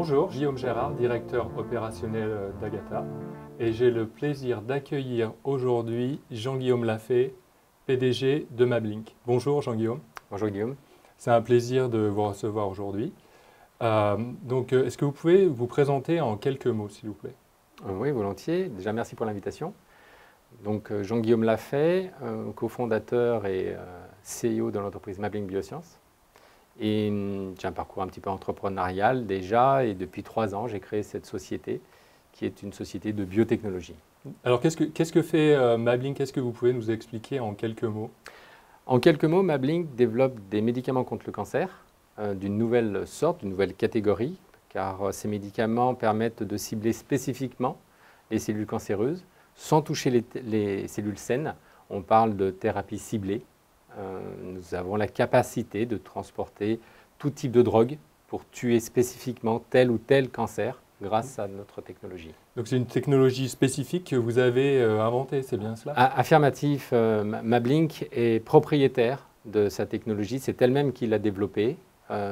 Bonjour, Guillaume Gérard, directeur opérationnel d'Agata, et j'ai le plaisir d'accueillir aujourd'hui Jean-Guillaume Lafay, PDG de Mablink. Bonjour Jean-Guillaume. Bonjour Guillaume. C'est un plaisir de vous recevoir aujourd'hui. Est-ce que vous pouvez vous présenter en quelques mots, s'il vous plaît? Oui, volontiers. Déjà, merci pour l'invitation. Donc, Jean-Guillaume Lafay, cofondateur et CEO de l'entreprise Mablink Biosciences. Et j'ai un parcours un petit peu entrepreneurial déjà, et depuis 3 ans, j'ai créé cette société qui est une société de biotechnologie. Alors, qu'est-ce que fait Mablink? Est-ce que vous pouvez nous expliquer en quelques mots? En quelques mots, Mablink développe des médicaments contre le cancer d'une nouvelle sorte, d'une nouvelle catégorie, car ces médicaments permettent de cibler spécifiquement les cellules cancéreuses sans toucher les cellules saines. On parle de thérapie ciblée. Nous avons la capacité de transporter tout type de drogue pour tuer spécifiquement tel ou tel cancer grâce à notre technologie. Donc c'est une technologie spécifique que vous avez inventée, c'est bien cela? Affirmatif, Mablink est propriétaire de sa technologie, c'est elle-même qui l'a développée.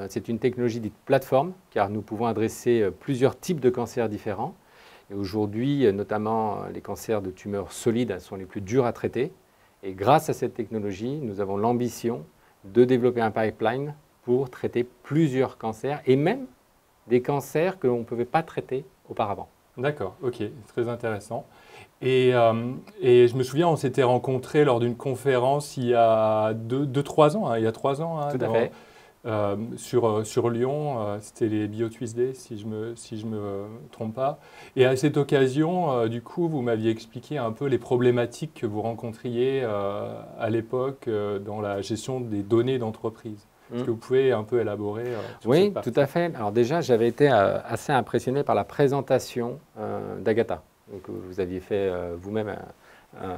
C'est une technologie dite plateforme, car nous pouvons adresser plusieurs types de cancers différents. Et aujourd'hui, notamment les cancers de tumeurs solides sont les plus durs à traiter. Et grâce à cette technologie, nous avons l'ambition de développer un pipeline pour traiter plusieurs cancers et même des cancers que l'on ne pouvait pas traiter auparavant. D'accord, ok, très intéressant. Et je me souviens, on s'était rencontrés lors d'une conférence il y a 3 ans, il y a 3 ans, Tout à fait. sur Lyon, c'était les BioTwist Days, si je me trompe pas. Et à cette occasion, du coup, vous m'aviez expliqué un peu les problématiques que vous rencontriez à l'époque dans la gestion des données d'entreprise. Est-ce que vous pouvez un peu élaborer sur cette Oui, partie? tout à fait. Alors déjà, j'avais été assez impressionné par la présentation d'Agata, que vous aviez fait vous-même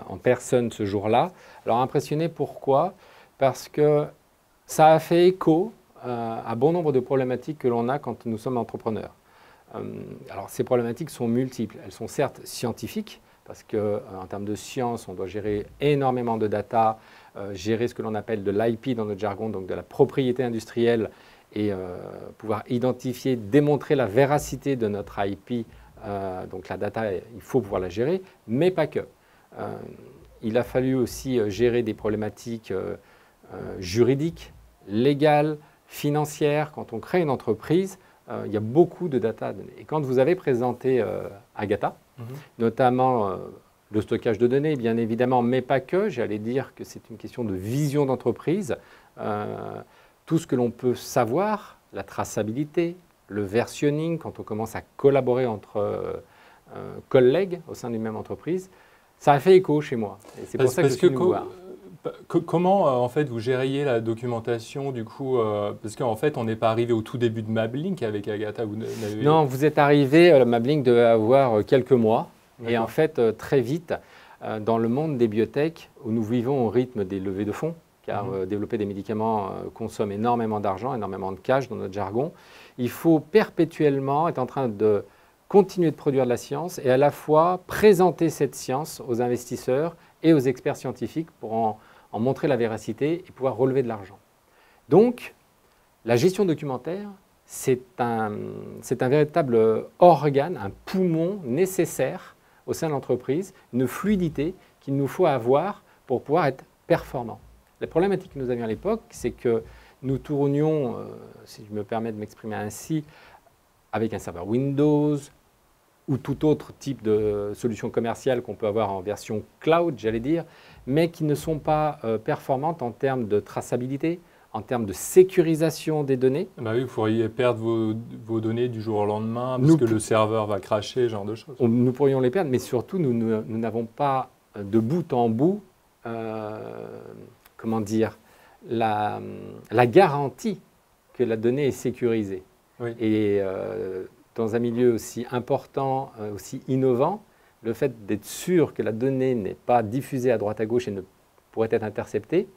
en personne ce jour-là. Alors impressionné, pourquoi? Parce que ça a fait écho à bon nombre de problématiques que l'on a quand nous sommes entrepreneurs. Alors ces problématiques sont multiples. Elles sont certes scientifiques, parce qu'en termes de science, on doit gérer énormément de data, gérer ce que l'on appelle de l'IP dans notre jargon, donc de la propriété industrielle, et pouvoir identifier, démontrer la véracité de notre IP. Donc la data, il faut pouvoir la gérer, mais pas que. Il a fallu aussi gérer des problématiques juridiques, légales, financières. Quand on crée une entreprise, il y a beaucoup de data à donner. Et quand vous avez présenté Agata, notamment le stockage de données, bien évidemment, mais pas que. J'allais dire que c'est une question de vision d'entreprise. Tout ce que l'on peut savoir, la traçabilité, le versionning, quand on commence à collaborer entre collègues au sein d'une même entreprise, ça a fait écho chez moi. Et c'est pour ça que je suis venu vous voir. Comment en fait vous gériez la documentation du coup parce qu'en fait on n'est pas arrivé au tout début de Mablink avec Agata. Non, vous êtes arrivé, Mablink devait avoir quelques mois. Et en fait, très vite, dans le monde des biotech, où nous vivons au rythme des levées de fonds, car développer des médicaments consomme énormément d'argent, énormément de cash dans notre jargon, il faut perpétuellement être en train de continuer de produire de la science et à la fois présenter cette science aux investisseurs et aux experts scientifiques pour en montrer la véracité et pouvoir relever de l'argent. Donc, la gestion documentaire, c'est un véritable organe, un poumon nécessaire au sein de l'entreprise, une fluidité qu'il nous faut avoir pour pouvoir être performant. La problématique que nous avions à l'époque, c'est que nous tournions, si je me permets de m'exprimer ainsi, avec un serveur Windows ou tout autre type de solution commerciale qu'on peut avoir en version cloud, j'allais dire, mais qui ne sont pas performantes en termes de traçabilité, en termes de sécurisation des données. Bah oui, vous pourriez perdre vos données du jour au lendemain parce que le serveur va crasher, ce genre de choses. Nous pourrions les perdre, mais surtout, nous n'avons pas de bout en bout, comment dire, la garantie que la donnée est sécurisée. Oui. Et dans un milieu aussi important, aussi innovant, le fait d'être sûr que la donnée n'est pas diffusée à droite à gauche et ne pourrait être interceptée,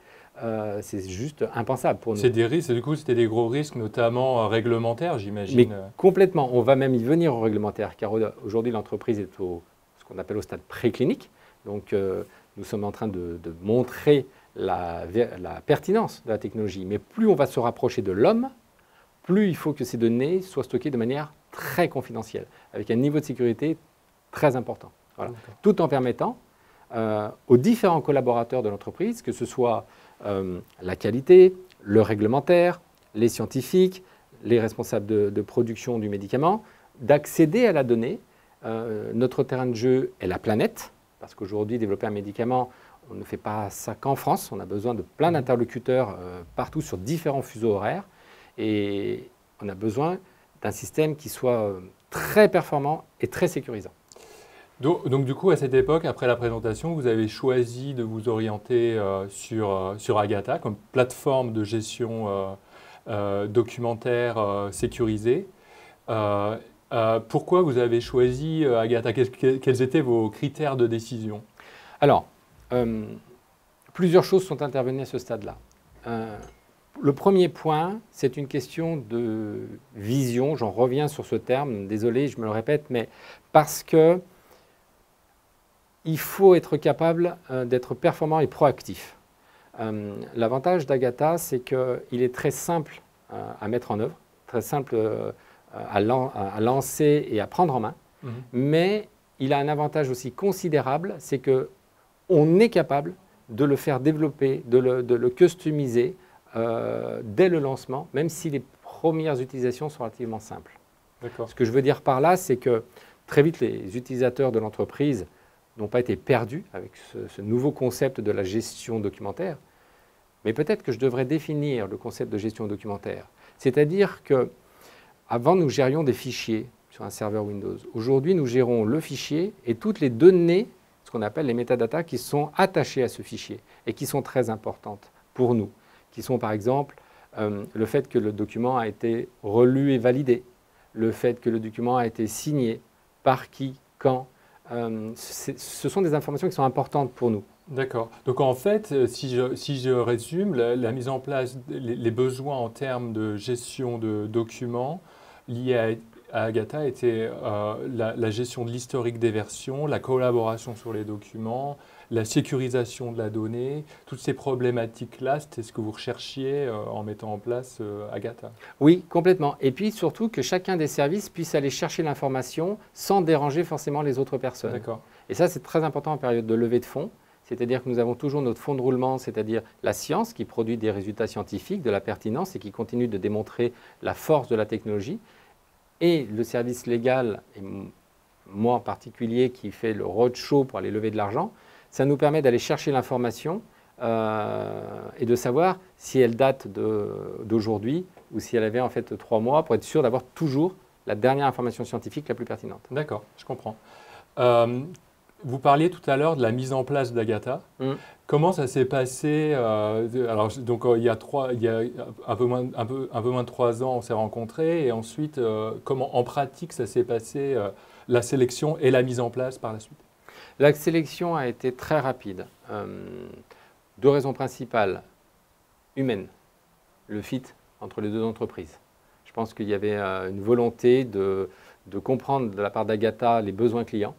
c'est juste impensable pour nous. C'est des risques, du coup, c'était des gros risques, notamment réglementaires, j'imagine. Mais complètement, on va même y venir au réglementaire, car aujourd'hui l'entreprise est ce qu'on appelle au stade préclinique. Donc nous sommes en train de montrer la pertinence de la technologie. Mais plus on va se rapprocher de l'homme, plus il faut que ces données soient stockées de manière très confidentielle, avec un niveau de sécurité très important. Voilà. Tout en permettant aux différents collaborateurs de l'entreprise, que ce soit la qualité, le réglementaire, les scientifiques, les responsables de production du médicament, d'accéder à la donnée. Notre terrain de jeu est la planète, parce qu'aujourd'hui, développer un médicament, on ne fait pas ça qu'en France, on a besoin de plein d'interlocuteurs partout sur différents fuseaux horaires, et on a besoin d'un système qui soit très performant et très sécurisant. Donc, du coup, à cette époque, après la présentation, vous avez choisi de vous orienter sur Agatha comme plateforme de gestion documentaire sécurisée. Pourquoi vous avez choisi Agatha? Quels étaient vos critères de décision? Alors, plusieurs choses sont intervenues à ce stade-là. Le premier point, c'est une question de vision. J'en reviens sur ce terme, désolé, je me le répète, mais parce que il faut être capable d'être performant et proactif. L'avantage d'Agatha, c'est qu'il est très simple à mettre en œuvre, très simple à lancer et à prendre en main, mais il a un avantage aussi considérable, c'est qu'on est capable de le faire développer, de le customiser dès le lancement, même si les premières utilisations sont relativement simples. Ce que je veux dire par là, c'est que très vite, les utilisateurs de l'entreprise n'ont pas été perdus avec ce nouveau concept de la gestion documentaire. Mais peut-être que je devrais définir le concept de gestion documentaire. C'est-à-dire qu'avant, nous gérions des fichiers sur un serveur Windows. Aujourd'hui, nous gérons le fichier et toutes les données, ce qu'on appelle les métadatas, qui sont attachées à ce fichier et qui sont très importantes pour nous, qui sont par exemple le fait que le document a été relu et validé, le fait que le document a été signé, par qui, quand. Ce sont des informations qui sont importantes pour nous. D'accord. Donc en fait, si je résume, la mise en place, les besoins en termes de gestion de documents liés à Agatha étaient la gestion de l'historique des versions, la collaboration sur les documents, la sécurisation de la donnée, toutes ces problématiques-là, c'était ce que vous recherchiez en mettant en place Agatha? Oui, complètement. Et puis surtout que chacun des services puisse aller chercher l'information sans déranger forcément les autres personnes. D'accord. Et ça, c'est très important en période de levée de fonds. C'est-à-dire que nous avons toujours notre fonds de roulement, c'est-à-dire la science qui produit des résultats scientifiques, de la pertinence et qui continue de démontrer la force de la technologie. Et le service légal, et moi en particulier qui fait le roadshow pour aller lever de l'argent, ça nous permet d'aller chercher l'information et de savoir si elle date d'aujourd'hui ou si elle avait en fait 3 mois pour être sûr d'avoir toujours la dernière information scientifique la plus pertinente. D'accord, je comprends. Vous parliez tout à l'heure de la mise en place d'Agatha. Comment ça s'est passé alors, donc, il y a un peu moins de 3 ans, on s'est rencontrés. Et ensuite, comment en pratique ça s'est passé, la sélection et la mise en place par la suite? La sélection a été très rapide. 2 raisons principales. Humaines, le fit entre les 2 entreprises. Je pense qu'il y avait une volonté de comprendre de la part d'Agatha les besoins clients.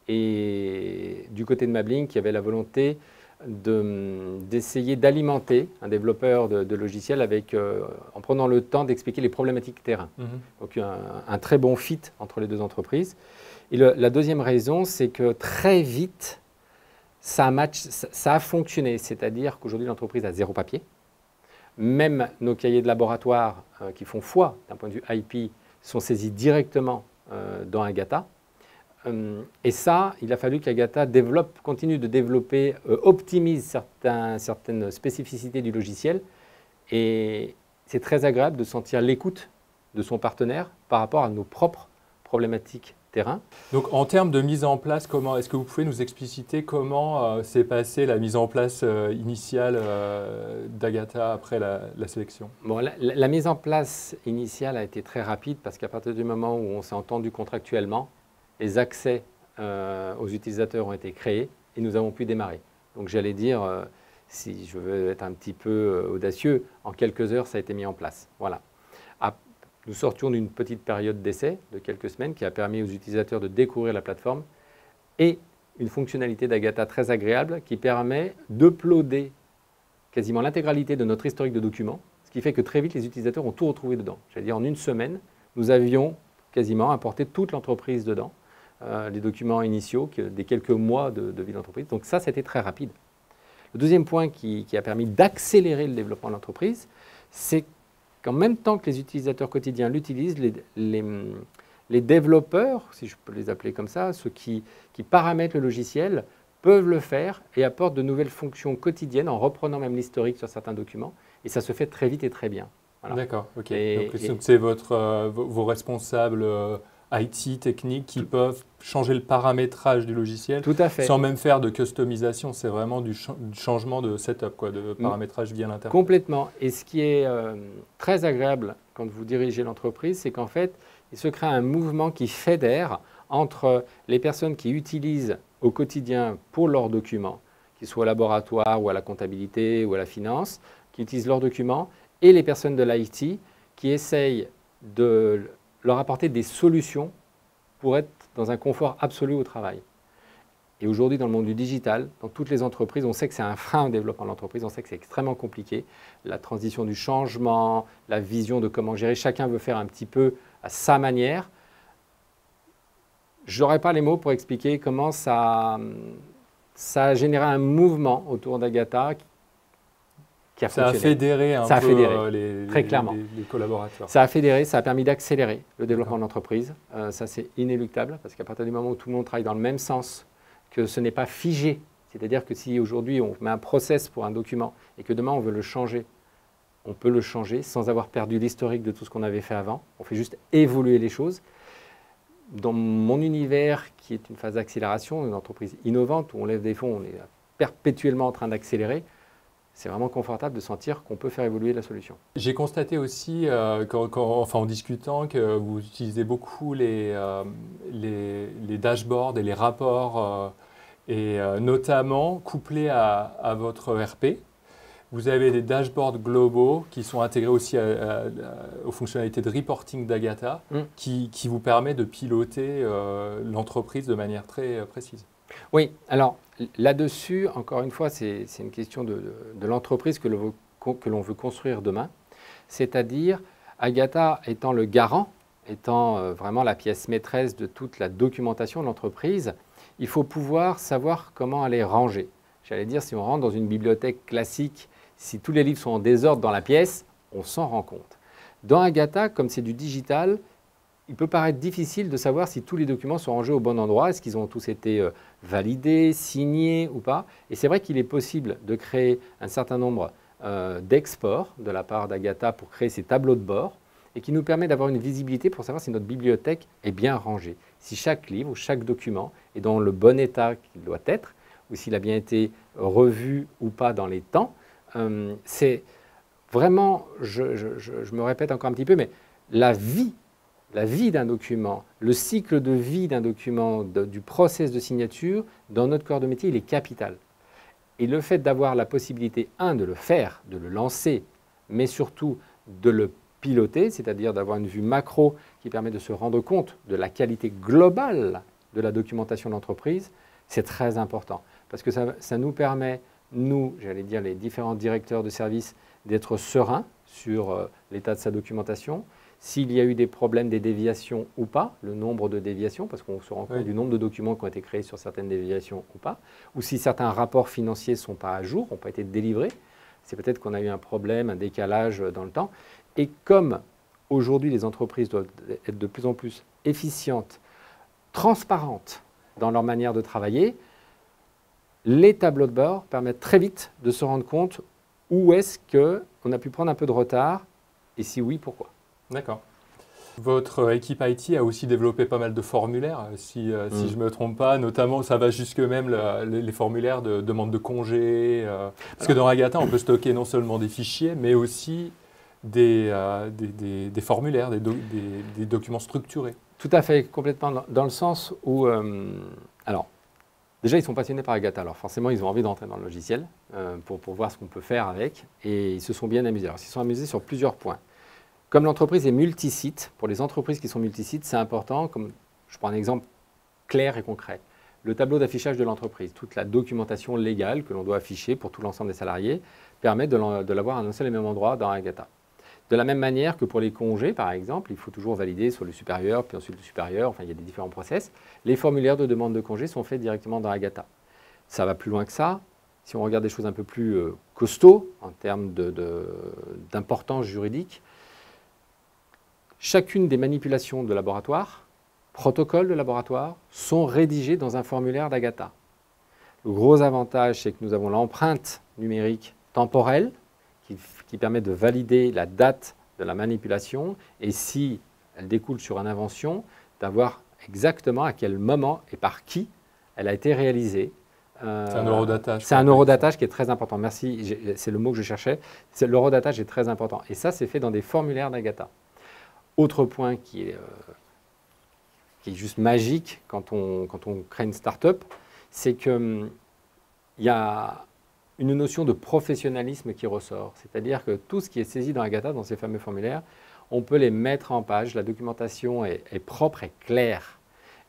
Et du côté de Mablink, il y avait la volonté d'essayer d'alimenter un développeur de logiciels en prenant le temps d'expliquer les problématiques terrain. Donc un très bon fit entre les 2 entreprises. Et la deuxième raison, c'est que très vite, ça a fonctionné. C'est-à-dire qu'aujourd'hui, l'entreprise a 0 papier. Même nos cahiers de laboratoire qui font foi d'un point de vue IP sont saisis directement dans Agatha. Et ça, il a fallu qu'Agatha continue de développer, optimise certaines spécificités du logiciel. Et c'est très agréable de sentir l'écoute de son partenaire par rapport à nos propres problématiques terrain. Donc en termes de mise en place, est-ce que vous pouvez nous expliciter comment s'est passée la mise en place initiale d'Agatha après la sélection? Bon, la mise en place initiale a été très rapide parce qu'à partir du moment où on s'est entendu contractuellement, les accès aux utilisateurs ont été créés et nous avons pu démarrer. Donc j'allais dire, si je veux être un petit peu audacieux, en quelques heures, ça a été mis en place. Voilà. Nous sortions d'une petite période d'essai de quelques semaines qui a permis aux utilisateurs de découvrir la plateforme et une fonctionnalité d'Agatha très agréable qui permet d'uploader quasiment l'intégralité de notre historique de documents, ce qui fait que très vite, les utilisateurs ont tout retrouvé dedans. J'allais dire, en une semaine, nous avions quasiment, importer toute l'entreprise dedans, les documents initiaux des quelques mois de vie d'entreprise. Donc ça, c'était très rapide. Le deuxième point qui a permis d'accélérer le développement de l'entreprise, c'est qu'en même temps que les utilisateurs quotidiens l'utilisent, les développeurs, si je peux les appeler comme ça, ceux qui paramètrent le logiciel, peuvent le faire et apportent de nouvelles fonctions quotidiennes en reprenant même l'historique sur certains documents. Et ça se fait très vite et très bien. Voilà. D'accord, ok. Donc c'est vos responsables IT, techniques, qui peuvent changer le paramétrage du logiciel tout à fait. Sans même faire de customisation. C'est vraiment du changement de setup, quoi, de paramétrage via l'interface. Complètement. Et ce qui est très agréable quand vous dirigez l'entreprise, c'est qu'en fait, il se crée un mouvement qui fédère entre les personnes qui utilisent au quotidien pour leurs documents, qu'ils soient au laboratoire ou à la comptabilité ou à la finance, qui utilisent leurs documents, et les personnes de l'IT qui essayent de leur apporter des solutions pour être dans un confort absolu au travail. Et aujourd'hui, dans le monde du digital, dans toutes les entreprises, on sait que c'est un frein au développement de l'entreprise, on sait que c'est extrêmement compliqué. La transition du changement, la vision de comment gérer, chacun veut faire un petit peu à sa manière. Je n'aurais pas les mots pour expliquer comment ça a généré un mouvement autour d'Agatha qui a fonctionné. Ça a fédéré un peu très clairement. Les collaborateurs. Ça a fédéré, ça a permis d'accélérer le développement de l'entreprise. Ça, c'est inéluctable parce qu'à partir du moment où tout le monde travaille dans le même sens, que ce n'est pas figé, c'est-à-dire que si aujourd'hui on met un process pour un document et que demain on veut le changer, on peut le changer sans avoir perdu l'historique de tout ce qu'on avait fait avant. On fait juste évoluer les choses. Dans mon univers, qui est une phase d'accélération, une entreprise innovante où on lève des fonds, on est perpétuellement en train d'accélérer, c'est vraiment confortable de sentir qu'on peut faire évoluer la solution. J'ai constaté aussi, en discutant, que vous utilisez beaucoup les dashboards et les rapports, notamment couplés à votre ERP. Vous avez des dashboards globaux qui sont intégrés aussi aux fonctionnalités de reporting d'Agatha, qui vous permet de piloter l'entreprise de manière très précise. Oui, alors là-dessus, encore une fois, c'est une question de l'entreprise que l'on veut construire demain. C'est-à-dire, Agatha étant le garant, étant vraiment la pièce maîtresse de toute la documentation de l'entreprise, il faut pouvoir savoir comment aller ranger. J'allais dire, si on rentre dans une bibliothèque classique, si tous les livres sont en désordre dans la pièce, on s'en rend compte. Dans Agatha, comme c'est du digital, il peut paraître difficile de savoir si tous les documents sont rangés au bon endroit, est-ce qu'ils ont tous été validés, signés ou pas. Et c'est vrai qu'il est possible de créer un certain nombre d'exports de la part d'Agatha pour créer ces tableaux de bord et qui nous permet d'avoir une visibilité pour savoir si notre bibliothèque est bien rangée, si chaque livre ou chaque document est dans le bon état qu'il doit être ou s'il a bien été revu ou pas dans les temps. C'est vraiment, je me répète encore un petit peu, mais la vie d'un document, le cycle de vie d'un document, du process de signature, dans notre corps de métier, il est capital. Et le fait d'avoir la possibilité, de le faire, de le lancer, mais surtout de le piloter, c'est-à-dire d'avoir une vue macro qui permet de se rendre compte de la qualité globale de la documentation de l'entreprise, c'est très important. Parce que ça nous permet, nous, j'allais dire les différents directeurs de service, d'être sereins sur l'état de sa documentation, s'il y a eu des problèmes, des déviations ou pas, le nombre de déviations, parce qu'on se rend compte du nombre de documents qui ont été créés sur certaines déviations ou pas, ou si certains rapports financiers ne sont pas à jour, n'ont pas été délivrés, c'est peut-être qu'on a eu un problème, un décalage dans le temps. Et comme aujourd'hui les entreprises doivent être de plus en plus efficientes, transparentes dans leur manière de travailler, les tableaux de bord permettent très vite de se rendre compte où est-ce qu'on a pu prendre un peu de retard et si oui, pourquoi. D'accord. Votre équipe IT a aussi développé pas mal de formulaires, si je ne me trompe pas. Notamment, ça va jusque même les formulaires de demande de congé. Parce que dans Agatha, on peut stocker non seulement des fichiers, mais aussi des formulaires, des documents structurés. Tout à fait, complètement, dans le sens où… alors, déjà, ils sont passionnés par Agatha, alors forcément, ils ont envie d'entrer dans le logiciel pour voir ce qu'on peut faire avec, et ils se sont bien amusés. Alors, ils se sont amusés sur plusieurs points. Comme l'entreprise est multisite, pour les entreprises qui sont multisites, c'est important, comme je prends un exemple clair et concret. Le tableau d'affichage de l'entreprise, toute la documentation légale que l'on doit afficher pour tout l'ensemble des salariés, permet de l'avoir à un seul et même endroit dans Agatha. De la même manière que pour les congés, par exemple, il faut toujours valider sur le supérieur, puis ensuite le supérieur, enfin il y a des différents process. Les formulaires de demande de congé sont faits directement dans Agata. Ça va plus loin que ça. Si on regarde des choses un peu plus costauds en termes d'importance juridique, chacune des manipulations de laboratoire, protocoles de laboratoire, sont rédigées dans un formulaire d'Agata. Le gros avantage, c'est que nous avons l'empreinte numérique temporelle qui permet de valider la date de la manipulation et si elle découle sur une invention, d'avoir exactement à quel moment et par qui elle a été réalisée. C'est un eurodatage. C'est un eurodatage qui est très important. Merci, c'est le mot que je cherchais. L'eurodatage est très important. Et ça, c'est fait dans des formulaires d'Agata. Autre point qui est juste magique quand on crée une start-up, c'est qu'il y a une notion de professionnalisme qui ressort. C'est-à-dire que tout ce qui est saisi dans Agata, dans ces fameux formulaires, on peut les mettre en page. La documentation est propre et claire.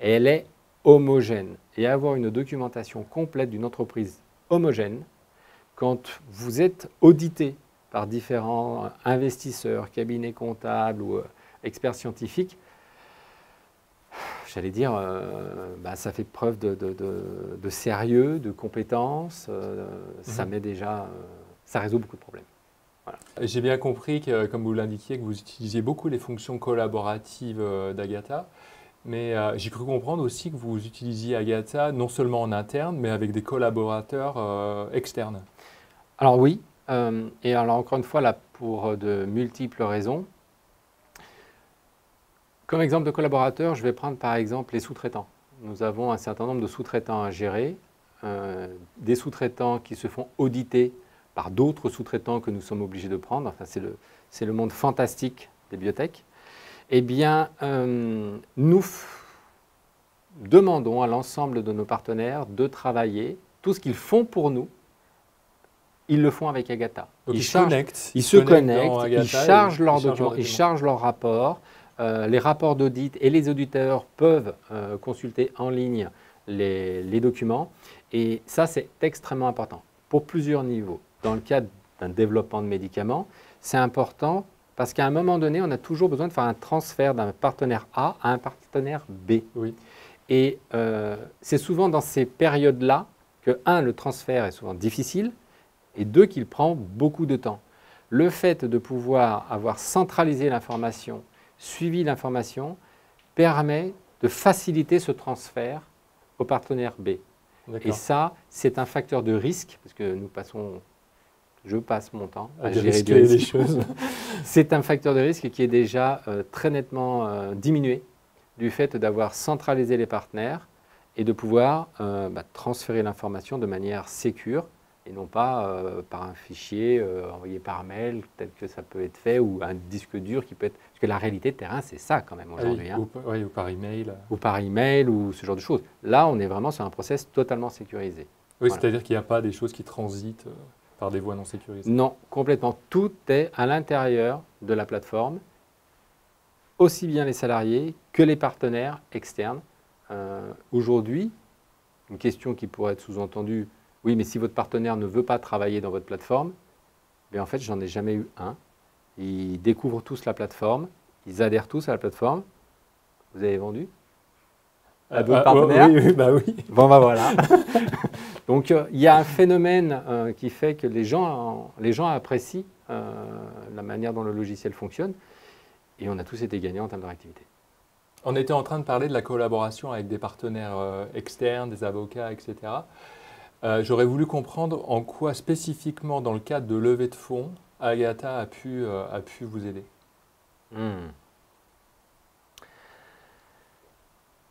Et elle est homogène. Et avoir une documentation complète d'une entreprise homogène, quand vous êtes audité par différents investisseurs, cabinets comptables ou experts scientifiques, j'allais dire, ça fait preuve de sérieux, de compétence, ça met déjà, ça résout beaucoup de problèmes. Voilà. J'ai bien compris, que, comme vous l'indiquiez, que vous utilisiez beaucoup les fonctions collaboratives d'Agata, mais j'ai cru comprendre aussi que vous utilisiez Agata non seulement en interne, mais avec des collaborateurs externes. Alors oui, et alors encore une fois, là, pour de multiples raisons. Comme exemple de collaborateur, je vais prendre par exemple les sous-traitants. Nous avons un certain nombre de sous-traitants à gérer, des sous-traitants qui se font auditer par d'autres sous-traitants que nous sommes obligés de prendre. Enfin, c'est le monde fantastique des biotech. Eh bien, nous demandons à l'ensemble de nos partenaires de travailler. Tout ce qu'ils font pour nous, ils le font avec Agata. Donc ils se connectent, ils chargent leurs documents, ils chargent leurs rapports. Les rapports d'audit et les auditeurs peuvent consulter en ligne les documents. Et ça, c'est extrêmement important pour plusieurs niveaux. Dans le cadre d'un développement de médicaments, c'est important parce qu'à un moment donné, on a toujours besoin de faire un transfert d'un partenaire A à un partenaire B. Oui. Et c'est souvent dans ces périodes-là que, un, le transfert est souvent difficile et deux, qu'il prend beaucoup de temps. Le fait de pouvoir avoir centralisé l'information, suivi l'information, permet de faciliter ce transfert au partenaire B. Et ça, c'est un facteur de risque, parce que je passe mon temps à gérer des choses. C'est un facteur de risque qui est déjà très nettement diminué du fait d'avoir centralisé les partenaires et de pouvoir transférer l'information de manière sécure et non pas par un fichier envoyé par mail tel que ça peut être fait ou un disque dur qui peut être... Parce que la réalité de terrain, c'est ça quand même aujourd'hui. Oui, ou par email. Ou par email ou ce genre de choses. Là, on est vraiment sur un process totalement sécurisé. Oui, voilà. C'est-à-dire qu'il n'y a pas des choses qui transitent par des voies non sécurisées. Non, complètement. Tout est à l'intérieur de la plateforme, aussi bien les salariés que les partenaires externes. Aujourd'hui, une question qui pourrait être sous-entendue, oui, mais si votre partenaire ne veut pas travailler dans votre plateforme, bien en fait, j'en ai jamais eu un. Ils découvrent tous la plateforme, ils adhèrent tous à la plateforme. Vous avez vendu à d'autres partenaires? Oui, bah oui. Bon, bah voilà. Donc, il y a un phénomène qui fait que les gens apprécient la manière dont le logiciel fonctionne et on a tous été gagnants en termes de réactivité. On était en train de parler de la collaboration avec des partenaires externes, des avocats, etc. J'aurais voulu comprendre en quoi spécifiquement dans le cadre de levée de fonds, Agata a pu vous aider.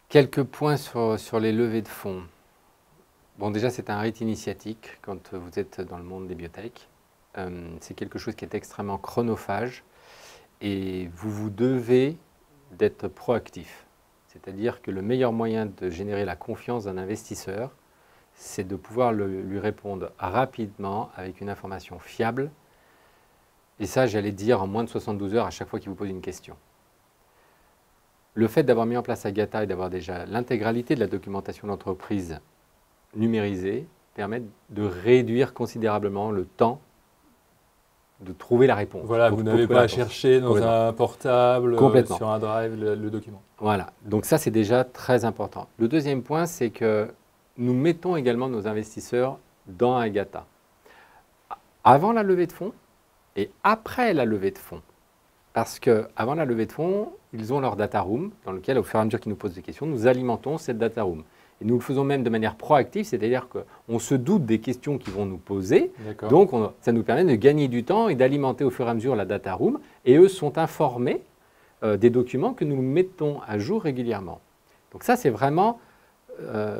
Quelques points sur les levées de fonds. Bon, déjà, c'est un rite initiatique quand vous êtes dans le monde des biotech. C'est quelque chose qui est extrêmement chronophage et vous devez d'être proactif. C'est-à-dire que le meilleur moyen de générer la confiance d'un investisseur, c'est de pouvoir lui répondre rapidement avec une information fiable. Et ça, j'allais dire en moins de 72 heures à chaque fois qu'il vous pose une question. Le fait d'avoir mis en place Agata et d'avoir déjà l'intégralité de la documentation d'entreprise numérisée permet de réduire considérablement le temps de trouver la réponse. Voilà, vous n'avez pas à chercher dans un portable, sur un drive, le document. Voilà, donc ça c'est déjà très important. Le deuxième point, c'est que nous mettons également nos investisseurs dans Agatha. Avant la levée de fonds et après la levée de fonds. Parce qu'avant la levée de fonds, ils ont leur data room dans lequel, au fur et à mesure qu'ils nous posent des questions, nous alimentons cette data room. Et nous le faisons même de manière proactive, c'est-à-dire qu'on se doute des questions qu'ils vont nous poser. Donc, ça nous permet de gagner du temps et d'alimenter au fur et à mesure la data room. Et eux sont informés des documents que nous mettons à jour régulièrement. Donc ça, c'est vraiment,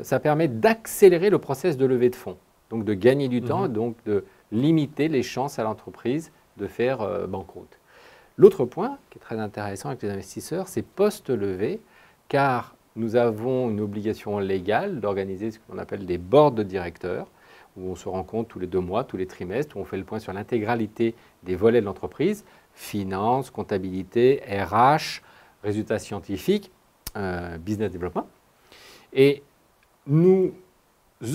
ça permet d'accélérer le process de levée de fonds. Donc de gagner du temps, donc de limiter les chances à l'entreprise de faire banqueroute. L'autre point qui est très intéressant avec les investisseurs, c'est post-levée, car nous avons une obligation légale d'organiser ce qu'on appelle des boards de directeurs, où on se rencontre tous les 2 mois, tous les trimestres, où on fait le point sur l'intégralité des volets de l'entreprise, finance, comptabilité, RH, résultats scientifiques, business development. Et nous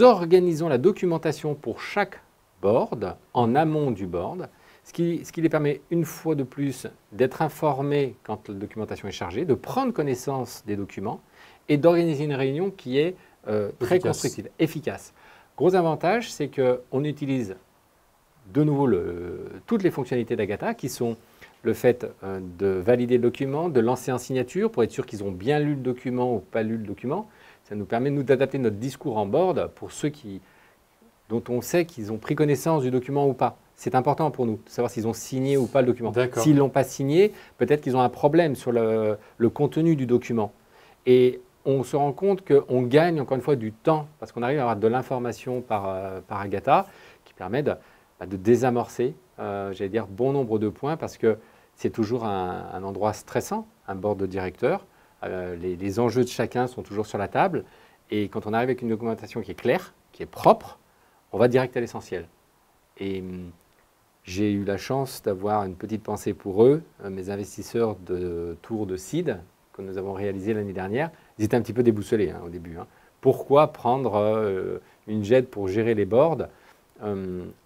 organisons la documentation pour chaque board, en amont du board, ce qui les permet une fois de plus d'être informés quand la documentation est chargée, de prendre connaissance des documents et d'organiser une réunion qui est très constructive, efficace. Gros avantage, c'est qu'on utilise de nouveau toutes les fonctionnalités d'Agatha qui sont le fait de valider le document, de lancer en signature pour être sûr qu'ils ont bien lu le document ou pas lu le document. Ça nous permet nous d'adapter notre discours en board pour ceux dont on sait qu'ils ont pris connaissance du document ou pas. C'est important pour nous de savoir s'ils ont signé ou pas le document. S'ils ne l'ont pas signé, peut-être qu'ils ont un problème sur le contenu du document. Et on se rend compte qu'on gagne encore une fois du temps parce qu'on arrive à avoir de l'information par Agatha qui permet de désamorcer, j'allais dire, bon nombre de points parce que c'est toujours un endroit stressant, un board de directeur. Les enjeux de chacun sont toujours sur la table. Et quand on arrive avec une documentation qui est claire, qui est propre, on va direct à l'essentiel. Et j'ai eu la chance d'avoir une petite pensée pour eux, mes investisseurs de tour de seed que nous avons réalisé l'année dernière. Ils étaient un petit peu déboussolés au début. Pourquoi prendre une JED pour gérer les boards?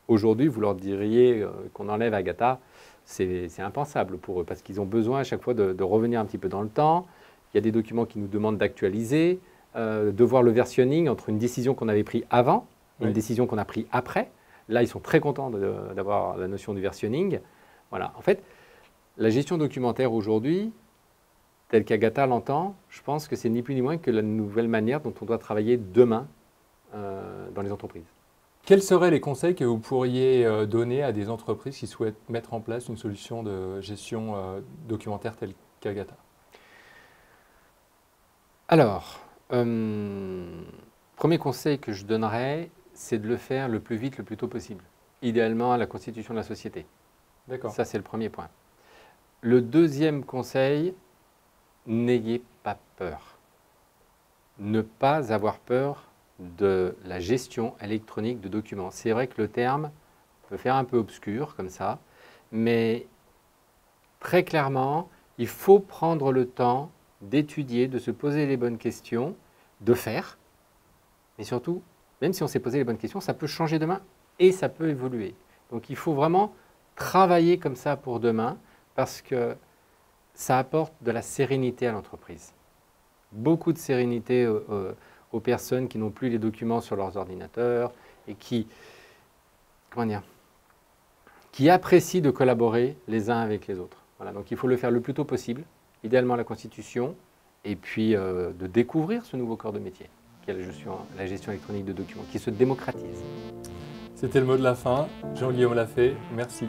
Aujourd'hui, vous leur diriez qu'on enlève Agatha, c'est impensable pour eux parce qu'ils ont besoin à chaque fois de revenir un petit peu dans le temps. Il y a des documents qui nous demandent d'actualiser, de voir le versionning entre une décision qu'on avait prise avant et une décision qu'on a prise après. Là, ils sont très contents d'avoir la notion du versionning. Voilà. En fait, la gestion documentaire aujourd'hui, telle qu'Agatha l'entend, je pense que c'est ni plus ni moins que la nouvelle manière dont on doit travailler demain dans les entreprises. Quels seraient les conseils que vous pourriez donner à des entreprises qui souhaitent mettre en place une solution de gestion documentaire telle qu'Agatha? Alors, premier conseil que je donnerais, c'est de le faire le plus vite, le plus tôt possible. Idéalement à la constitution de la société. D'accord. Ça, c'est le premier point. Le deuxième conseil, n'ayez pas peur. Ne pas avoir peur de la gestion électronique de documents. C'est vrai que le terme peut faire un peu obscur comme ça, mais très clairement, il faut prendre le temps d'étudier, de se poser les bonnes questions, de faire, mais surtout, même si on s'est posé les bonnes questions, ça peut changer demain et ça peut évoluer. Donc il faut vraiment travailler comme ça pour demain parce que ça apporte de la sérénité à l'entreprise. Beaucoup de sérénité aux personnes qui n'ont plus les documents sur leurs ordinateurs et qui apprécient de collaborer les uns avec les autres. Voilà, donc il faut le faire le plus tôt possible, idéalement la constitution, et puis de découvrir ce nouveau corps de métier, qui est la gestion électronique de documents, qui se démocratise. C'était le mot de la fin. Jean-Guillaume Lafay, merci.